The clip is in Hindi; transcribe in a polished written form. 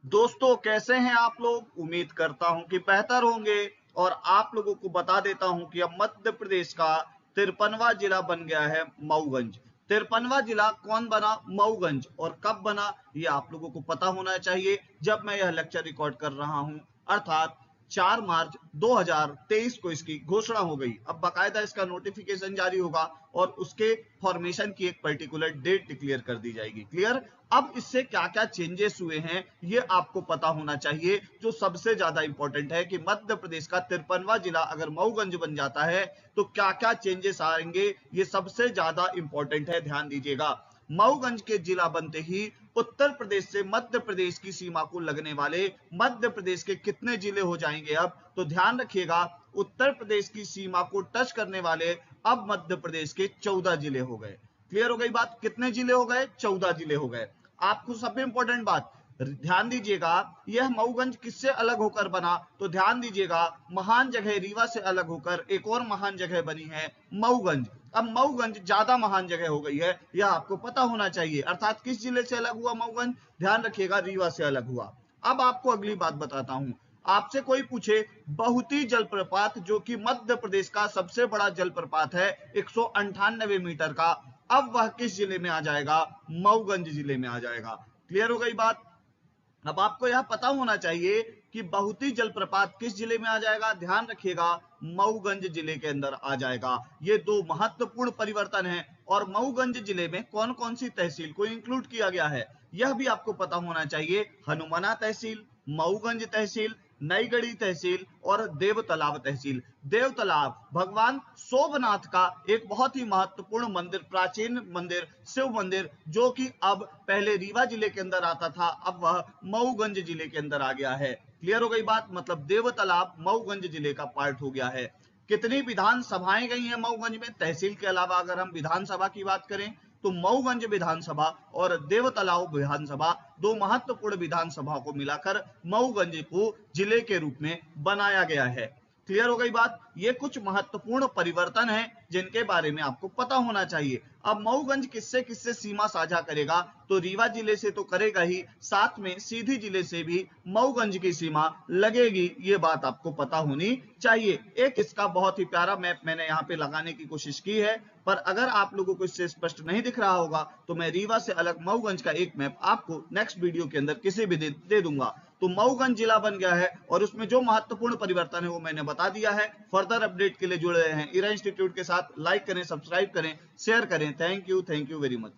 दोस्तों कैसे हैं आप लोग। उम्मीद करता हूं कि बेहतर होंगे। और आप लोगों को बता देता हूं कि अब मध्य प्रदेश का 53वां जिला बन गया है मऊगंज। 53वां जिला कौन बना? मऊगंज। और कब बना ये आप लोगों को पता होना चाहिए जब मैं यह लेक्चर रिकॉर्ड कर रहा हूं, अर्थात 4 मार्च 2023 को इसकी घोषणा हो गई। अब बाकायदा इसका नोटिफिकेशन जारी होगा और उसके फॉर्मेशन की एक पर्टिकुलर डेट डिक्लेयर कर दी जाएगी। क्लियर? अब इससे क्या क्या चेंजेस हुए हैं ये आपको पता होना चाहिए। जो सबसे ज्यादा इंपॉर्टेंट है कि मध्य प्रदेश का 53वां जिला अगर मऊगंज बन जाता है तो क्या क्या चेंजेस आएंगे, ये सबसे ज्यादा इंपॉर्टेंट है, ध्यान दीजिएगा। मऊगंज के जिला बनते ही उत्तर प्रदेश से मध्य प्रदेश की सीमा को लगने वाले मध्य प्रदेश के कितने जिले हो जाएंगे? अब तो ध्यान रखिएगा, उत्तर प्रदेश की सीमा को टच करने वाले अब मध्य प्रदेश के 14 जिले हो गए। क्लियर हो गई बात? कितने जिले हो गए? 14 जिले हो गए। आपको सबसे इंपॉर्टेंट बात ध्यान दीजिएगा, यह मऊगंज किससे अलग होकर बना? तो ध्यान दीजिएगा, महान जगह रीवा से अलग होकर एक और महान जगह बनी है मऊगंज। अब मऊगंज ज्यादा महान जगह हो गई है, यह आपको पता होना चाहिए। अर्थात किस जिले से अलग हुआ मऊगंज? ध्यान रखिएगा, रीवा से अलग हुआ। अब आपको अगली बात बताता हूं। आपसे कोई पूछे बहुती जलप्रपात, जो कि मध्य प्रदेश का सबसे बड़ा जलप्रपात है 198 मीटर का, अब वह किस जिले में आ जाएगा? मऊगंज जिले में आ जाएगा। क्लियर हो गई बात? अब आपको यह पता होना चाहिए कि बहुती जलप्रपात किस जिले में आ जाएगा। ध्यान रखिएगा, मऊगंज जिले के अंदर आ जाएगा। ये दो महत्वपूर्ण परिवर्तन हैं। और मऊगंज जिले में कौन कौन सी तहसील को इंक्लूड किया गया है यह भी आपको पता होना चाहिए। हनुमाना तहसील, मऊगंज तहसील, नईगढ़ी तहसील और देवतालाब तहसील। देवतालाब भगवान सोमनाथ का एक बहुत ही महत्वपूर्ण मंदिर, प्राचीन मंदिर, शिव मंदिर, जो कि अब पहले रीवा जिले के अंदर आता था, अब वह मऊगंज जिले के अंदर आ गया है। क्लियर हो गई बात? मतलब देवतालाब मऊगंज जिले का पार्ट हो गया है। कितनी विधानसभाएं गई हैं मऊगंज में? तहसील के अलावा अगर हम विधानसभा की बात करें तो मऊगंज विधानसभा और देवतालाब विधानसभा, दो महत्वपूर्ण विधानसभा को मिलाकर मऊगंज को जिले के रूप में बनाया गया है। क्लियर हो गई बात? ये कुछ महत्वपूर्ण परिवर्तन हैं जिनके बारे में आपको पता होना चाहिए। अब मऊगंज किससे किससे सीमा साझा करेगा? तो रीवा जिले से तो करेगा ही, साथ में सीधी जिले से भी मऊगंज की सीमा लगेगी। ये बात आपको पता होनी चाहिए। एक इसका बहुत ही प्यारा मैप मैंने यहाँ पे लगाने की कोशिश की है, पर अगर आप लोगों को इससे स्पष्ट नहीं दिख रहा होगा तो मैं रीवा से अलग मऊगंज का एक मैप आपको नेक्स्ट वीडियो के अंदर किसी भी दे दूंगा। तो मऊगंज जिला बन गया है और उसमें जो महत्वपूर्ण परिवर्तन है वो मैंने बता दिया है। फर्दर अपडेट के लिए जुड़े रहें इरा इंस्टीट्यूट के साथ। लाइक करें, सब्सक्राइब करें, शेयर करें। Thank you very much.